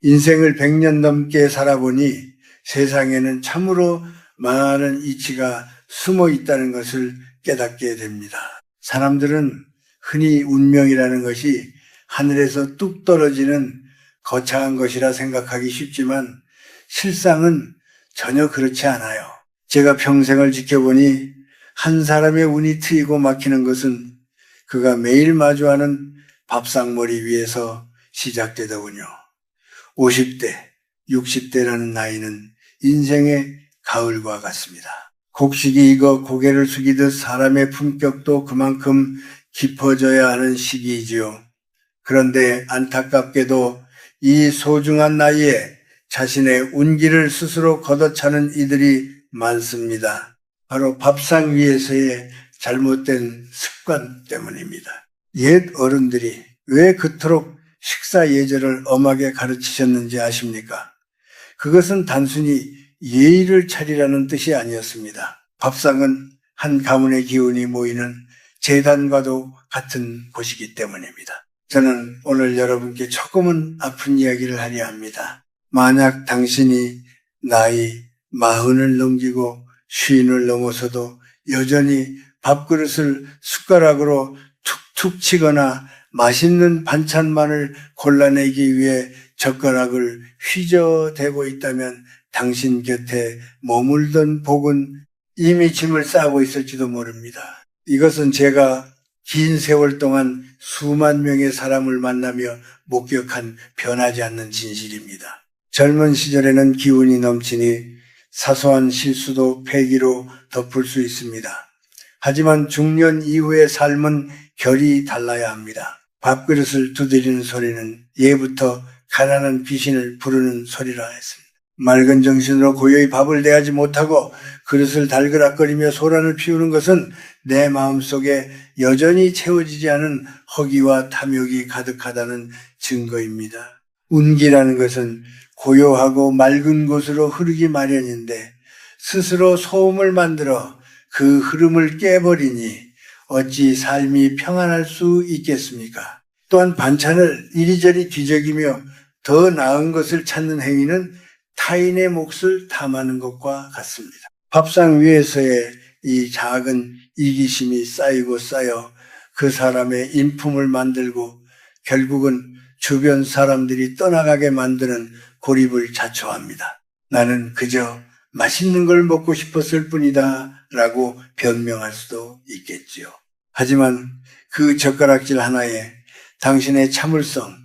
인생을 100년 넘게 살아보니 세상에는 참으로 많은 이치가 숨어 있다는 것을 깨닫게 됩니다. 사람들은 흔히 운명이라는 것이 하늘에서 뚝 떨어지는 거창한 것이라 생각하기 쉽지만 실상은 전혀 그렇지 않아요. 제가 평생을 지켜보니 한 사람의 운이 트이고 막히는 것은 그가 매일 마주하는 밥상머리 위에서 시작되더군요. 50대, 60대라는 나이는 인생의 가을과 같습니다. 곡식이 익어 고개를 숙이듯 사람의 품격도 그만큼 깊어져야 하는 시기이지요. 그런데 안타깝게도 이 소중한 나이에 자신의 운기를 스스로 걷어차는 이들이 많습니다. 바로 밥상 위에서의 잘못된 습관 때문입니다. 옛 어른들이 왜 그토록 식사 예절을 엄하게 가르치셨는지 아십니까? 그것은 단순히 예의를 차리라는 뜻이 아니었습니다. 밥상은 한 가문의 기운이 모이는 제단과도 같은 곳이기 때문입니다. 저는 오늘 여러분께 조금은 아픈 이야기를 하려 합니다. 만약 당신이 나이 40을 넘기고 50을 넘어서도 여전히 밥그릇을 숟가락으로 툭툭 치거나 맛있는 반찬만을 골라내기 위해 젓가락을 휘저대고 있다면 당신 곁에 머물던 복은 이미 짐을 싸고 있을지도 모릅니다. 이것은 제가 긴 세월 동안 수만 명의 사람을 만나며 목격한 변하지 않는 진실입니다. 젊은 시절에는 기운이 넘치니 사소한 실수도 패기로 덮을 수 있습니다. 하지만 중년 이후의 삶은 결이 달라야 합니다. 밥그릇을 두드리는 소리는 예부터 가난한 귀신을 부르는 소리라 했습니다. 맑은 정신으로 고요히 밥을 대하지 못하고 그릇을 달그락거리며 소란을 피우는 것은 내 마음속에 여전히 채워지지 않은 허기와 탐욕이 가득하다는 증거입니다. 운기라는 것은 고요하고 맑은 곳으로 흐르기 마련인데 스스로 소음을 만들어 그 흐름을 깨버리니 어찌 삶이 평안할 수 있겠습니까? 또한 반찬을 이리저리 뒤적이며 더 나은 것을 찾는 행위는 타인의 몫을 탐하는 것과 같습니다. 밥상 위에서의 이 작은 이기심이 쌓이고 쌓여 그 사람의 인품을 만들고 결국은 주변 사람들이 떠나가게 만드는 고립을 자초합니다. 나는 그저 맛있는 걸 먹고 싶었을 뿐이다 라고 변명할 수도 있겠지요. 하지만 그 젓가락질 하나에 당신의 참을성,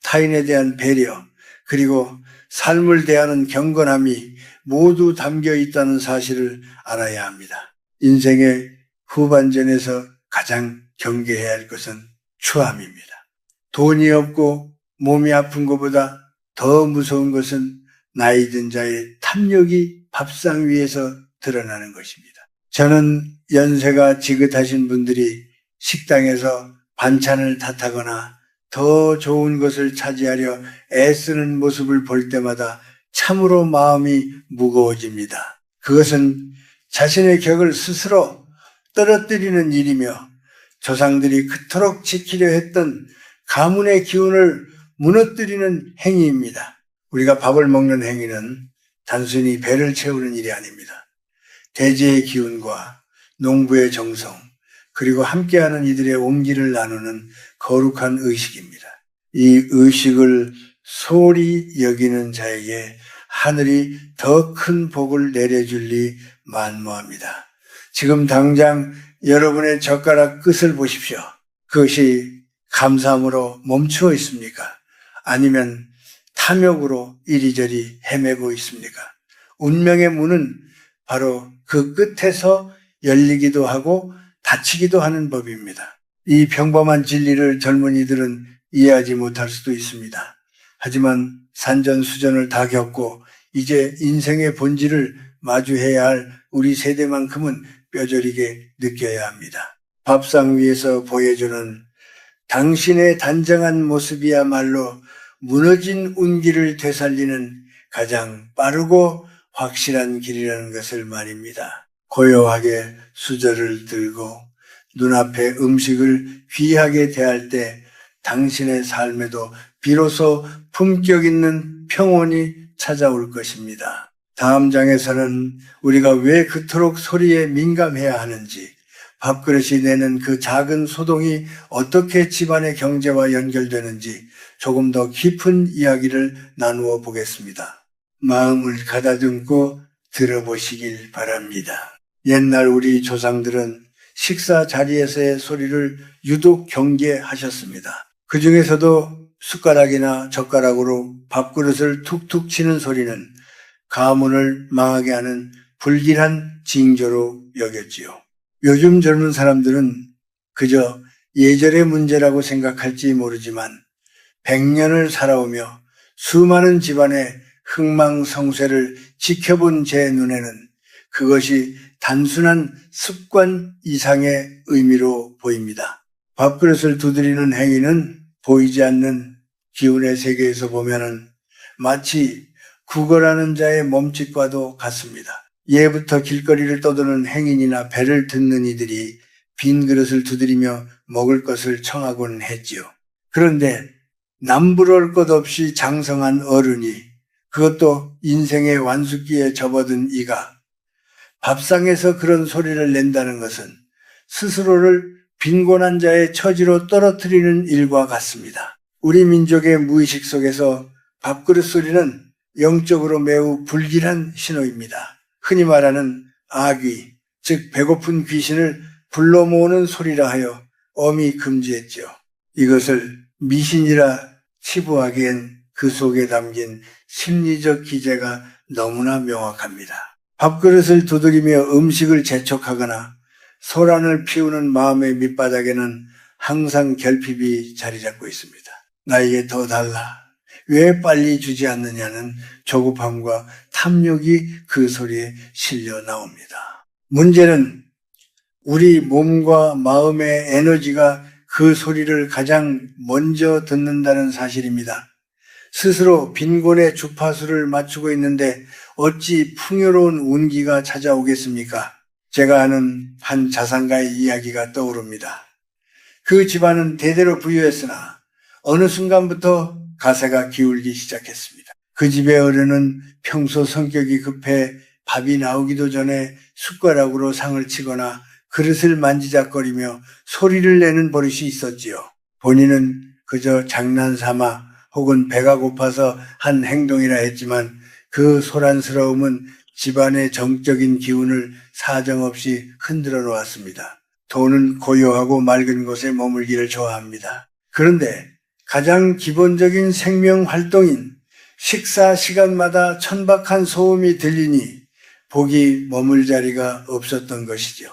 타인에 대한 배려, 그리고 삶을 대하는 경건함이 모두 담겨 있다는 사실을 알아야 합니다. 인생의 후반전에서 가장 경계해야 할 것은 추함입니다. 돈이 없고 몸이 아픈 것보다 더 무서운 것은 나이 든 자의 탐욕이 밥상 위에서 드러나는 것입니다. 저는 연세가 지긋하신 분들이 식당에서 반찬을 탓하거나 더 좋은 것을 차지하려 애쓰는 모습을 볼 때마다 참으로 마음이 무거워집니다. 그것은 자신의 격을 스스로 떨어뜨리는 일이며 조상들이 그토록 지키려 했던 가문의 기운을 무너뜨리는 행위입니다. 우리가 밥을 먹는 행위는 단순히 배를 채우는 일이 아닙니다. 대지의 기운과 농부의 정성, 그리고 함께하는 이들의 온기를 나누는 거룩한 의식입니다. 이 의식을 소홀히 여기는 자에게 하늘이 더 큰 복을 내려줄리 만무합니다. 지금 당장 여러분의 젓가락 끝을 보십시오. 그것이 감사함으로 멈추어 있습니까? 아니면 탐욕으로 이리저리 헤매고 있습니까? 운명의 문은 바로 그 끝에서 열리기도 하고 닫히기도 하는 법입니다. 이 평범한 진리를 젊은이들은 이해하지 못할 수도 있습니다. 하지만 산전수전을 다 겪고 이제 인생의 본질을 마주해야 할 우리 세대만큼은 뼈저리게 느껴야 합니다. 밥상 위에서 보여주는 당신의 단정한 모습이야말로 무너진 운기를 되살리는 가장 빠르고 확실한 길이라는 것을 말입니다. 고요하게 수저를 들고 눈앞에 음식을 귀하게 대할 때 당신의 삶에도 비로소 품격 있는 평온이 찾아올 것입니다. 다음 장에서는 우리가 왜 그토록 소리에 민감해야 하는지, 밥그릇이 내는 그 작은 소동이 어떻게 집안의 경제와 연결되는지 조금 더 깊은 이야기를 나누어 보겠습니다. 마음을 가다듬고 들어보시길 바랍니다. 옛날 우리 조상들은 식사 자리에서의 소리를 유독 경계하셨습니다. 그 중에서도 숟가락이나 젓가락으로 밥그릇을 툭툭 치는 소리는 가문을 망하게 하는 불길한 징조로 여겼지요. 요즘 젊은 사람들은 그저 예절의 문제라고 생각할지 모르지만 100년을 살아오며 수많은 집안의 흥망성쇠를 지켜본 제 눈에는 그것이 단순한 습관 이상의 의미로 보입니다. 밥그릇을 두드리는 행위는 보이지 않는 기운의 세계에서 보면은 마치 구걸하는 자의 몸짓과도 같습니다. 예부터 길거리를 떠도는 행인이나 배를 듣는 이들이 빈 그릇을 두드리며 먹을 것을 청하곤 했지요. 그런데 남부러울 것 없이 장성한 어른이, 그것도 인생의 완숙기에 접어든 이가 밥상에서 그런 소리를 낸다는 것은 스스로를 빈곤한 자의 처지로 떨어뜨리는 일과 같습니다. 우리 민족의 무의식 속에서 밥그릇 소리는 영적으로 매우 불길한 신호입니다. 흔히 말하는 악귀, 즉 배고픈 귀신을 불러 모으는 소리라 하여 엄히 금지했지요. 이것을 미신이라 치부하기엔 그 속에 담긴 심리적 기제가 너무나 명확합니다. 밥그릇을 두드리며 음식을 재촉하거나 소란을 피우는 마음의 밑바닥에는 항상 결핍이 자리 잡고 있습니다. 나에게 더 달라, 왜 빨리 주지 않느냐는 조급함과 탐욕이 그 소리에 실려 나옵니다. 문제는 우리 몸과 마음의 에너지가 그 소리를 가장 먼저 듣는다는 사실입니다. 스스로 빈곤의 주파수를 맞추고 있는데 어찌 풍요로운 운기가 찾아오겠습니까? 제가 아는 한 자산가의 이야기가 떠오릅니다. 그 집안은 대대로 부유했으나 어느 순간부터 가세가 기울기 시작했습니다. 그 집의 어른은 평소 성격이 급해 밥이 나오기도 전에 숟가락으로 상을 치거나 그릇을 만지작거리며 소리를 내는 버릇이 있었지요. 본인은 그저 장난삼아 혹은 배가 고파서 한 행동이라 했지만 그 소란스러움은 집안의 정적인 기운을 사정없이 흔들어 놓았습니다. 돈은 고요하고 맑은 곳에 머물기를 좋아합니다. 그런데 가장 기본적인 생명 활동인 식사 시간마다 천박한 소음이 들리니 복이 머물 자리가 없었던 것이죠.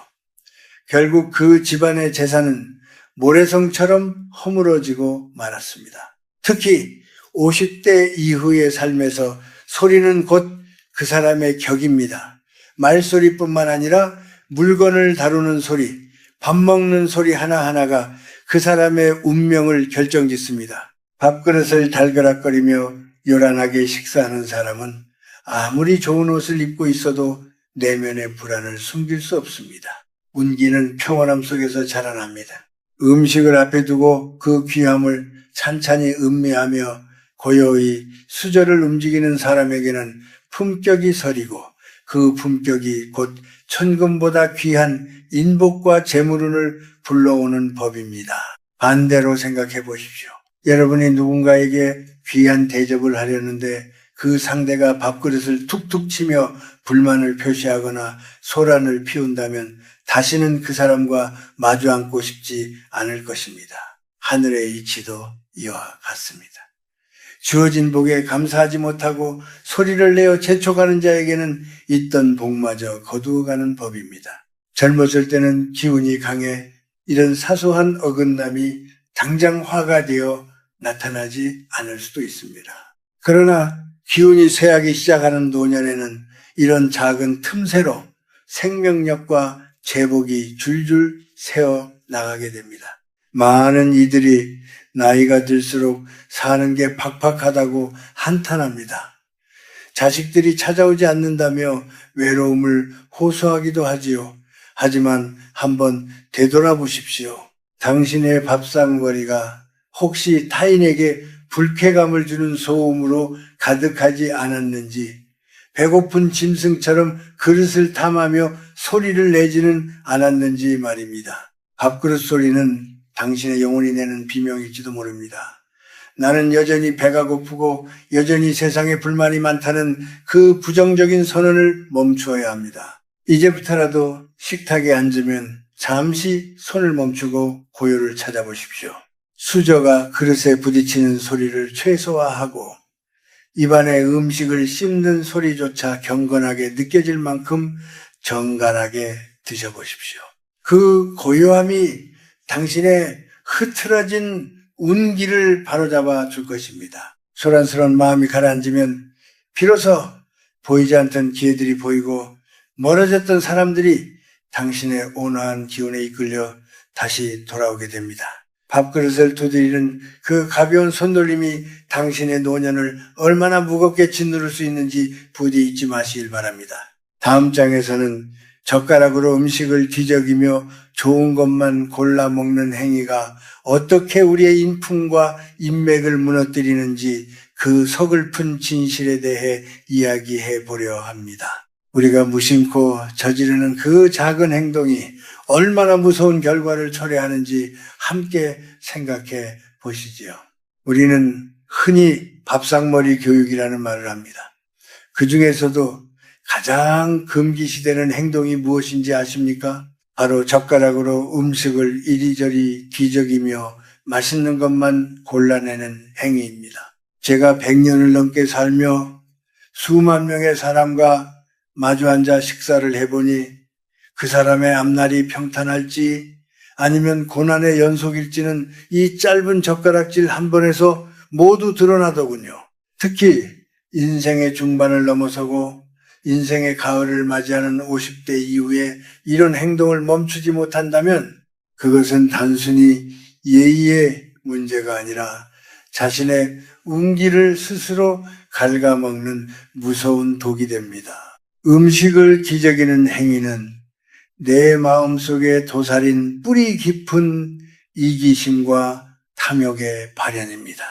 결국 그 집안의 재산은 모래성처럼 허물어지고 말았습니다. 특히 50대 이후의 삶에서 소리는 곧 그 사람의 격입니다. 말소리뿐만 아니라 물건을 다루는 소리, 밥 먹는 소리 하나하나가 그 사람의 운명을 결정짓습니다. 밥그릇을 달그락거리며 요란하게 식사하는 사람은 아무리 좋은 옷을 입고 있어도 내면의 불안을 숨길 수 없습니다. 운기는 평온함 속에서 자라납니다. 음식을 앞에 두고 그 귀함을 찬찬히 음미하며 고요히 수저를 움직이는 사람에게는 품격이 서리고 그 품격이 곧 천금보다 귀한 인복과 재물운을 불러오는 법입니다. 반대로 생각해 보십시오. 여러분이 누군가에게 귀한 대접을 하려는데 그 상대가 밥그릇을 툭툭 치며 불만을 표시하거나 소란을 피운다면 다시는 그 사람과 마주 앉고 싶지 않을 것입니다. 하늘의 이치도 이와 같습니다. 주어진 복에 감사하지 못하고 소리를 내어 재촉하는 자에게는 있던 복마저 거두어가는 법입니다. 젊었을 때는 기운이 강해 이런 사소한 어긋남이 당장 화가 되어 나타나지 않을 수도 있습니다. 그러나 기운이 쇠하기 시작하는 노년에는 이런 작은 틈새로 생명력과 제복이 줄줄 새어 나가게 됩니다. 많은 이들이 나이가 들수록 사는 게 팍팍하다고 한탄합니다. 자식들이 찾아오지 않는다며 외로움을 호소하기도 하지요. 하지만 한번 되돌아보십시오. 당신의 밥상머리가 혹시 타인에게 불쾌감을 주는 소음으로 가득하지 않았는지, 배고픈 짐승처럼 그릇을 탐하며 소리를 내지는 않았는지 말입니다. 밥그릇 소리는 당신의 영혼이 내는 비명일지도 모릅니다. 나는 여전히 배가 고프고 여전히 세상에 불만이 많다는 그 부정적인 선언을 멈추어야 합니다. 이제부터라도 식탁에 앉으면 잠시 손을 멈추고 고요를 찾아보십시오. 수저가 그릇에 부딪히는 소리를 최소화하고 입안에 음식을 씹는 소리조차 경건하게 느껴질 만큼 정갈하게 드셔보십시오. 그 고요함이 당신의 흐트러진 운기를 바로잡아 줄 것입니다. 소란스러운 마음이 가라앉으면 비로소 보이지 않던 기회들이 보이고 멀어졌던 사람들이 당신의 온화한 기운에 이끌려 다시 돌아오게 됩니다. 밥그릇을 두드리는 그 가벼운 손놀림이 당신의 노년을 얼마나 무겁게 짓누를 수 있는지 부디 잊지 마시길 바랍니다. 다음 장에서는 젓가락으로 음식을 뒤적이며 좋은 것만 골라 먹는 행위가 어떻게 우리의 인품과 인맥을 무너뜨리는지 그 서글픈 진실에 대해 이야기해 보려 합니다. 우리가 무심코 저지르는 그 작은 행동이 얼마나 무서운 결과를 초래하는지 함께 생각해 보시지요. 우리는 흔히 밥상머리 교육이라는 말을 합니다. 그 중에서도 가장 금기시되는 행동이 무엇인지 아십니까? 바로 젓가락으로 음식을 이리저리 뒤적이며 맛있는 것만 골라내는 행위입니다. 제가 100년을 넘게 살며 수만 명의 사람과 마주 앉아 식사를 해보니 그 사람의 앞날이 평탄할지 아니면 고난의 연속일지는 이 짧은 젓가락질 한 번에서 모두 드러나더군요. 특히 인생의 중반을 넘어서고 인생의 가을을 맞이하는 50대 이후에 이런 행동을 멈추지 못한다면 그것은 단순히 예의의 문제가 아니라 자신의 운기를 스스로 갉아먹는 무서운 독이 됩니다. 음식을 뒤적이는 행위는 내 마음속에 도사린 뿌리 깊은 이기심과 탐욕의 발현입니다.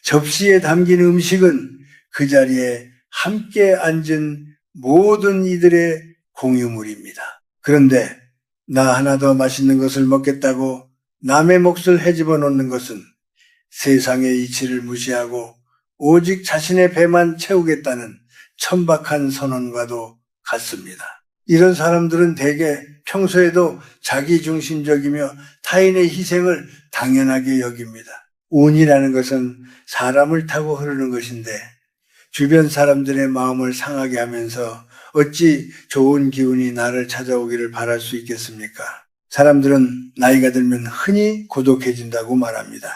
접시에 담긴 음식은 그 자리에 함께 앉은 모든 이들의 공유물입니다. 그런데 나 하나 더 맛있는 것을 먹겠다고 남의 몫을 헤집어 놓는 것은 세상의 이치를 무시하고 오직 자신의 배만 채우겠다는 천박한 선언과도 같습니다. 이런 사람들은 대개 평소에도 자기중심적이며 타인의 희생을 당연하게 여깁니다. 운이라는 것은 사람을 타고 흐르는 것인데 주변 사람들의 마음을 상하게 하면서 어찌 좋은 기운이 나를 찾아오기를 바랄 수 있겠습니까? 사람들은 나이가 들면 흔히 고독해진다고 말합니다.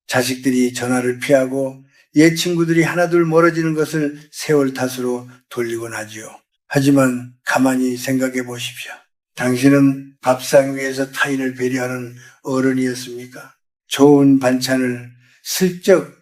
자식들이 전화를 피하고 옛 친구들이 하나둘 멀어지는 것을 세월 탓으로 돌리곤 하지요. 하지만 가만히 생각해 보십시오. 당신은 밥상 위에서 타인을 배려하는 어른이었습니까? 좋은 반찬을 슬쩍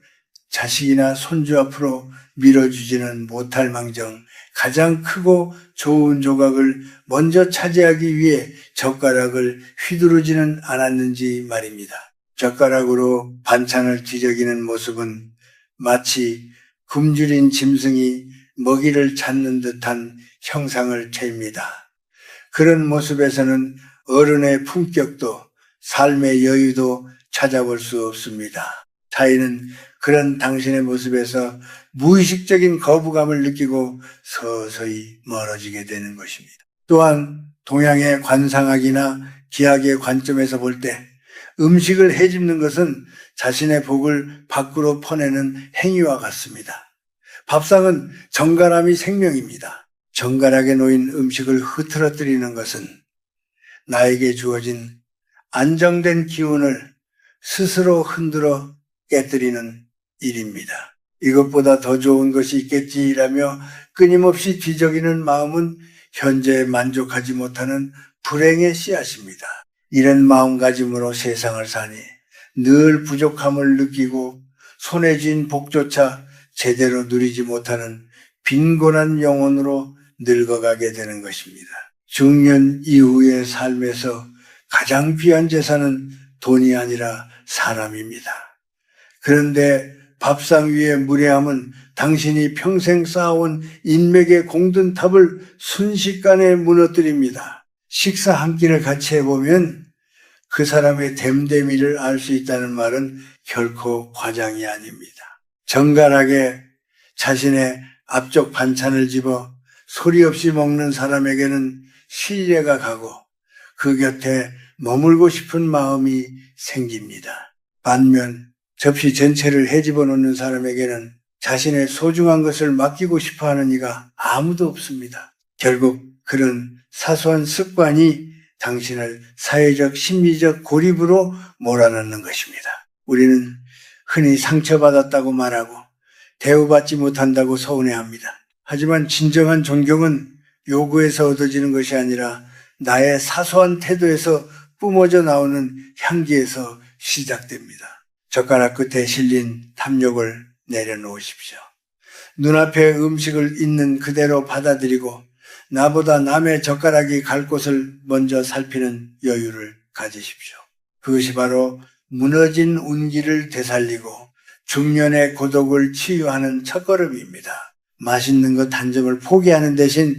자식이나 손주 앞으로 밀어주지는 못할 망정 가장 크고 좋은 조각을 먼저 차지하기 위해 젓가락을 휘두르지는 않았는지 말입니다. 젓가락으로 반찬을 뒤적이는 모습은 마치 굶주린 짐승이 먹이를 찾는 듯한 형상을 챕니다. 그런 모습에서는 어른의 품격도 삶의 여유도 찾아볼 수 없습니다. 타인은 그런 당신의 모습에서 무의식적인 거부감을 느끼고 서서히 멀어지게 되는 것입니다. 또한 동양의 관상학이나 기학의 관점에서 볼 때 음식을 헤집는 것은 자신의 복을 밖으로 퍼내는 행위와 같습니다. 밥상은 정갈함이 생명입니다. 정갈하게 놓인 음식을 흐트러뜨리는 것은 나에게 주어진 안정된 기운을 스스로 흔들어 깨뜨리는 일입니다. 이것보다 더 좋은 것이 있겠지라며 끊임없이 뒤적이는 마음은 현재에 만족하지 못하는 불행의 씨앗입니다. 이런 마음가짐으로 세상을 사니 늘 부족함을 느끼고 손에 쥔 복조차 제대로 누리지 못하는 빈곤한 영혼으로 늙어가게 되는 것입니다. 중년 이후의 삶에서 가장 귀한 재산은 돈이 아니라 사람입니다. 그런데 밥상 위의 무례함은 당신이 평생 쌓아온 인맥의 공든 탑을 순식간에 무너뜨립니다. 식사 한 끼를 같이 해보면 그 사람의 됨됨이를 알 수 있다는 말은 결코 과장이 아닙니다. 정갈하게 자신의 앞쪽 반찬을 집어 소리 없이 먹는 사람에게는 신뢰가 가고 그 곁에 머물고 싶은 마음이 생깁니다. 반면 접시 전체를 헤집어 놓는 사람에게는 자신의 소중한 것을 맡기고 싶어 하는 이가 아무도 없습니다. 결국 그런 사소한 습관이 당신을 사회적, 심리적 고립으로 몰아넣는 것입니다. 우리는 흔히 상처받았다고 말하고 대우받지 못한다고 서운해합니다. 하지만 진정한 존경은 요구에서 얻어지는 것이 아니라 나의 사소한 태도에서 뿜어져 나오는 향기에서 시작됩니다. 젓가락 끝에 실린 탐욕을 내려놓으십시오. 눈앞에 음식을 있는 그대로 받아들이고 나보다 남의 젓가락이 갈 곳을 먼저 살피는 여유를 가지십시오. 그것이 바로 무너진 운기를 되살리고 중년의 고독을 치유하는 첫걸음입니다. 맛있는 것 한 점을 포기하는 대신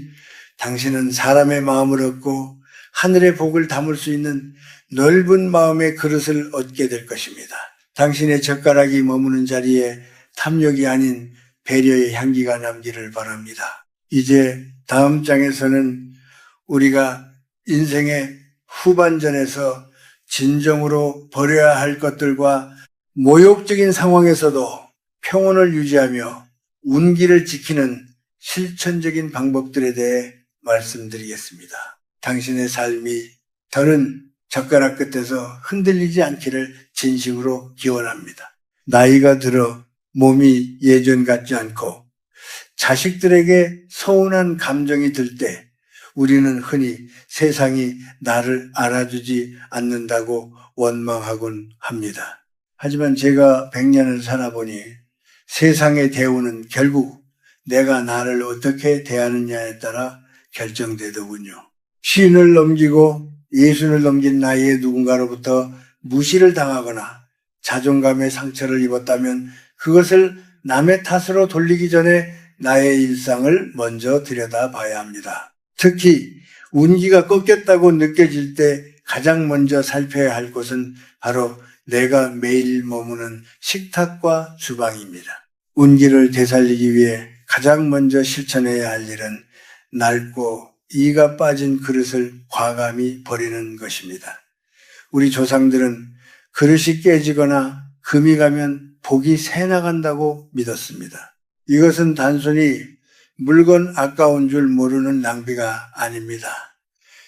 당신은 사람의 마음을 얻고 하늘의 복을 담을 수 있는 넓은 마음의 그릇을 얻게 될 것입니다. 당신의 젓가락이 머무는 자리에 탐욕이 아닌 배려의 향기가 남기를 바랍니다. 이제 다음 장에서는 우리가 인생의 후반전에서 진정으로 버려야 할 것들과 모욕적인 상황에서도 평온을 유지하며 운기를 지키는 실천적인 방법들에 대해 말씀드리겠습니다. 당신의 삶이 더는 젓가락 끝에서 흔들리지 않기를 진심으로 기원합니다. 나이가 들어 몸이 예전 같지 않고 자식들에게 서운한 감정이 들 때 우리는 흔히 세상이 나를 알아주지 않는다고 원망하곤 합니다. 하지만 제가 100년을 살아보니 세상의 대우는 결국 내가 나를 어떻게 대하느냐에 따라 결정되더군요. 쉰을 넘기고 예순을 넘긴 나이에 누군가로부터 무시를 당하거나 자존감의 상처를 입었다면 그것을 남의 탓으로 돌리기 전에 나의 일상을 먼저 들여다봐야 합니다. 특히 운기가 꺾였다고 느껴질 때 가장 먼저 살펴야 할 곳은 바로 내가 매일 머무는 식탁과 주방입니다. 운기를 되살리기 위해 가장 먼저 실천해야 할 일은 낡고 이가 빠진 그릇을 과감히 버리는 것입니다. 우리 조상들은 그릇이 깨지거나 금이 가면 복이 새 나간다고 믿었습니다. 이것은 단순히 물건 아까운 줄 모르는 낭비가 아닙니다.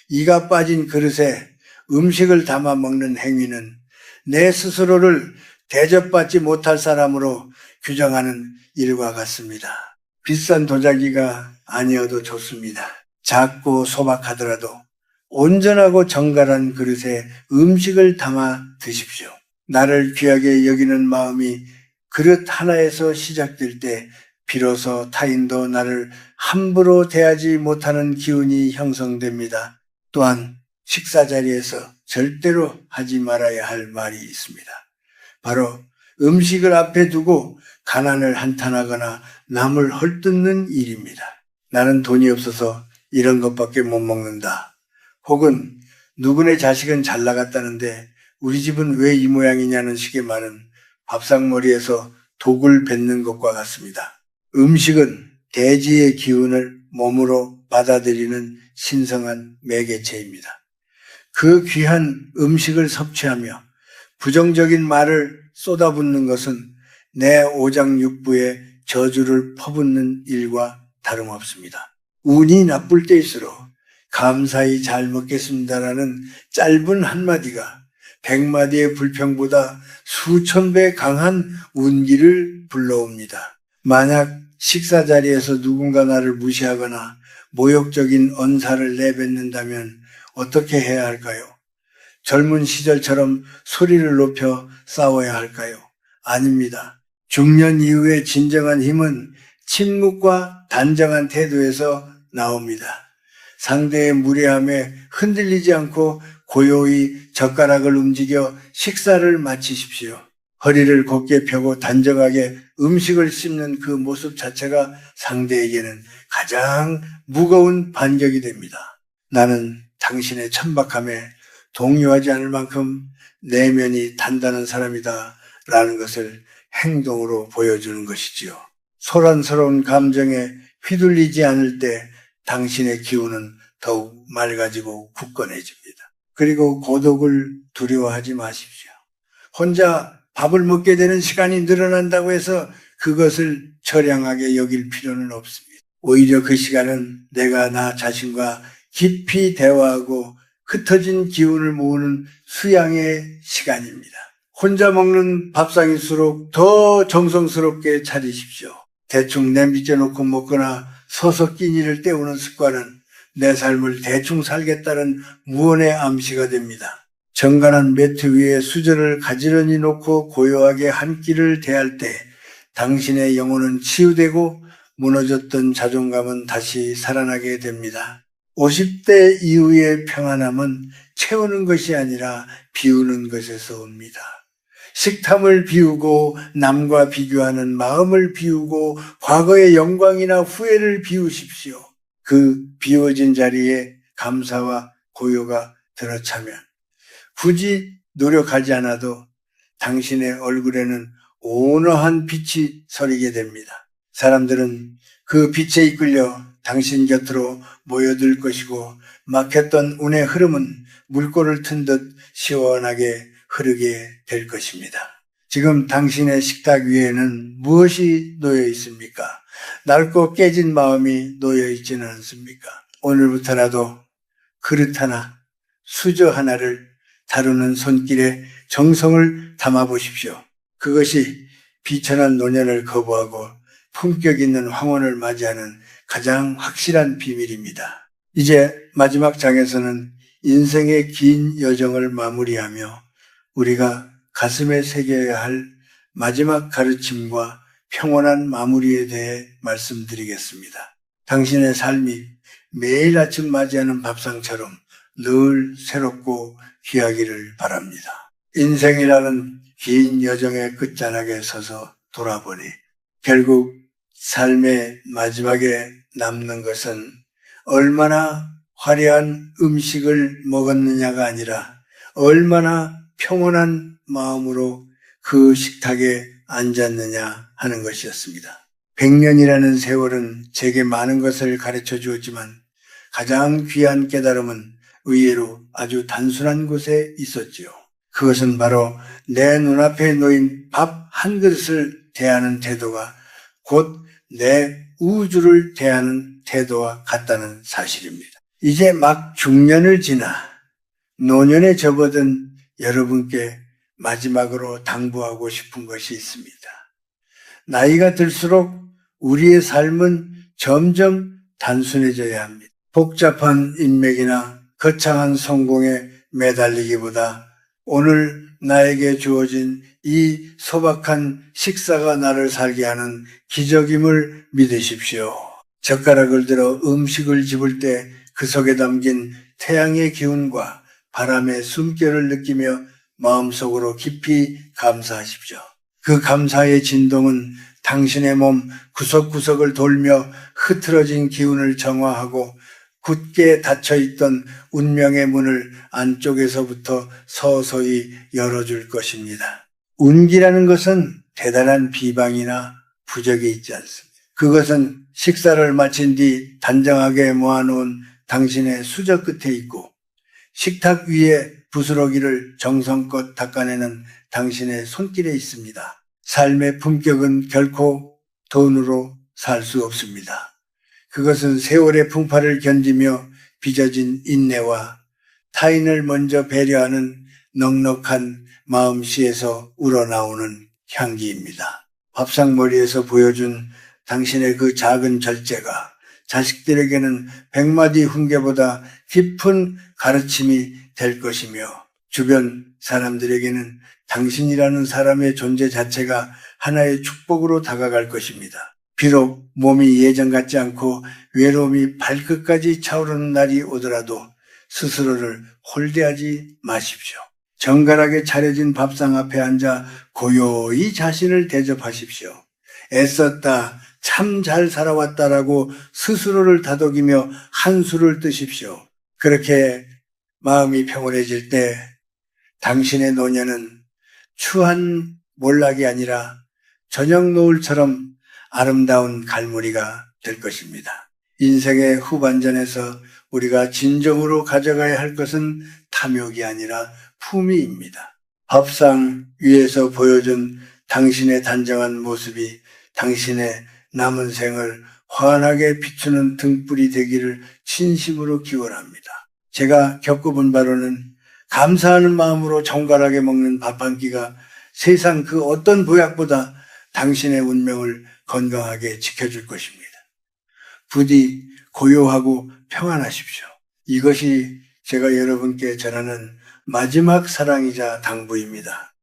이가 빠진 그릇에 음식을 담아 먹는 행위는 내 스스로를 대접받지 못할 사람으로 규정하는 일과 같습니다. 비싼 도자기가 아니어도 좋습니다. 작고 소박하더라도 온전하고 정갈한 그릇에 음식을 담아 드십시오. 나를 귀하게 여기는 마음이 그릇 하나에서 시작될 때 비로소 타인도 나를 함부로 대하지 못하는 기운이 형성됩니다. 또한 식사 자리에서 절대로 하지 말아야 할 말이 있습니다. 바로 음식을 앞에 두고 가난을 한탄하거나 남을 헐뜯는 일입니다. 나는 돈이 없어서 이런 것밖에 못 먹는다. 혹은 누구네 자식은 잘 나갔다는데 우리 집은 왜 이 모양이냐는 식의 말은 밥상머리에서 독을 뱉는 것과 같습니다. 음식은 대지의 기운을 몸으로 받아들이는 신성한 매개체입니다. 그 귀한 음식을 섭취하며 부정적인 말을 쏟아붓는 것은 내 오장육부에 저주를 퍼붓는 일과 다름없습니다. 운이 나쁠 때일수록 감사히 잘 먹겠습니다라는 짧은 한마디가 100마디의 불평보다 수천 배 강한 운기를 불러옵니다. 만약 식사 자리에서 누군가 나를 무시하거나 모욕적인 언사를 내뱉는다면 어떻게 해야 할까요? 젊은 시절처럼 소리를 높여 싸워야 할까요? 아닙니다. 중년 이후의 진정한 힘은 침묵과 단정한 태도에서 나옵니다. 상대의 무례함에 흔들리지 않고 고요히 젓가락을 움직여 식사를 마치십시오. 허리를 곧게 펴고 단정하게 음식을 씹는 그 모습 자체가 상대에게는 가장 무거운 반격이 됩니다. 나는 당신의 천박함에 동요하지 않을 만큼 내면이 단단한 사람이다 라는 것을 행동으로 보여주는 것이지요. 소란스러운 감정에 휘둘리지 않을 때 당신의 기운은 더욱 맑아지고 굳건해집니다. 그리고 고독을 두려워하지 마십시오. 혼자 밥을 먹게 되는 시간이 늘어난다고 해서 그것을 처량하게 여길 필요는 없습니다. 오히려 그 시간은 내가 나 자신과 깊이 대화하고 흩어진 기운을 모으는 수양의 시간입니다. 혼자 먹는 밥상일수록 더 정성스럽게 차리십시오. 대충 냄비째 놓고 먹거나 서서 끼니를 때우는 습관은 내 삶을 대충 살겠다는 무언의 암시가 됩니다. 정갈한 매트 위에 수저를 가지런히 놓고 고요하게 한 끼를 대할 때 당신의 영혼은 치유되고 무너졌던 자존감은 다시 살아나게 됩니다. 50대 이후의 평안함은 채우는 것이 아니라 비우는 것에서 옵니다. 식탐을 비우고 남과 비교하는 마음을 비우고 과거의 영광이나 후회를 비우십시오. 그 비워진 자리에 감사와 고요가 들어차면 굳이 노력하지 않아도 당신의 얼굴에는 온화한 빛이 서리게 됩니다. 사람들은 그 빛에 이끌려 당신 곁으로 모여들 것이고 막혔던 운의 흐름은 물꼬를 튼 듯 시원하게 흐르게 될 것입니다. 지금 당신의 식탁 위에는 무엇이 놓여 있습니까? 낡고 깨진 마음이 놓여 있지는 않습니까? 오늘부터라도 그릇 하나, 수저 하나를 다루는 손길에 정성을 담아 보십시오. 그것이 비천한 노년을 거부하고 품격 있는 황혼을 맞이하는 가장 확실한 비밀입니다. 이제 마지막 장에서는 인생의 긴 여정을 마무리하며 우리가 가슴에 새겨야 할 마지막 가르침과 평온한 마무리에 대해 말씀드리겠습니다. 당신의 삶이 매일 아침 맞이하는 밥상처럼 늘 새롭고 귀하기를 바랍니다. 인생이라는 긴 여정의 끝자락에 서서 돌아보니 결국 삶의 마지막에 남는 것은 얼마나 화려한 음식을 먹었느냐가 아니라 얼마나 평온한 마음으로 그 식탁에 앉았느냐 하는 것이었습니다. 100년이라는 세월은 제게 많은 것을 가르쳐 주었지만 가장 귀한 깨달음은 의외로 아주 단순한 곳에 있었지요. 그것은 바로 내 눈앞에 놓인 밥 한 그릇을 대하는 태도가 곧 내 우주를 대하는 태도와 같다는 사실입니다. 이제 막 중년을 지나 노년에 접어든 여러분께 마지막으로 당부하고 싶은 것이 있습니다. 나이가 들수록 우리의 삶은 점점 단순해져야 합니다. 복잡한 인맥이나 거창한 성공에 매달리기보다 오늘 나에게 주어진 이 소박한 식사가 나를 살게 하는 기적임을 믿으십시오. 젓가락을 들어 음식을 집을 때 그 속에 담긴 태양의 기운과 바람의 숨결을 느끼며 마음속으로 깊이 감사하십시오. 그 감사의 진동은 당신의 몸 구석구석을 돌며 흐트러진 기운을 정화하고 굳게 닫혀있던 운명의 문을 안쪽에서부터 서서히 열어줄 것입니다. 운기라는 것은 대단한 비방이나 부적이 있지 않습니다. 그것은 식사를 마친 뒤 단정하게 모아놓은 당신의 수저 끝에 있고 식탁 위에 부스러기를 정성껏 닦아내는 당신의 손길에 있습니다. 삶의 품격은 결코 돈으로 살 수 없습니다. 그것은 세월의 풍파를 견디며 빚어진 인내와 타인을 먼저 배려하는 넉넉한 마음씨에서 우러나오는 향기입니다. 밥상머리에서 보여준 당신의 그 작은 절제가 자식들에게는 100마디 훈계보다 깊은 가르침이 될 것이며 주변 사람들에게는 당신이라는 사람의 존재 자체가 하나의 축복으로 다가갈 것입니다. 비록 몸이 예전 같지 않고 외로움이 발끝까지 차오르는 날이 오더라도 스스로를 홀대하지 마십시오. 정갈하게 차려진 밥상 앞에 앉아 고요히 자신을 대접하십시오. 애썼다, 참 잘 살아왔다라고 스스로를 다독이며 한수를 뜨십시오. 그렇게 마음이 평온해질 때 당신의 노년은 추한 몰락이 아니라 저녁 노을처럼 아름다운 갈무리가 될 것입니다. 인생의 후반전에서 우리가 진정으로 가져가야 할 것은 탐욕이 아니라 품위입니다. 밥상 위에서 보여준 당신의 단정한 모습이 당신의 남은 생을 환하게 비추는 등불이 되기를 진심으로 기원합니다. 제가 겪어본 바로는 감사하는 마음으로 정갈하게 먹는 밥 한 끼가 세상 그 어떤 보약보다 당신의 운명을 건강하게 지켜줄 것입니다. 부디 고요하고 평안하십시오. 이것이 제가 여러분께 전하는 마지막 사랑이자 당부입니다.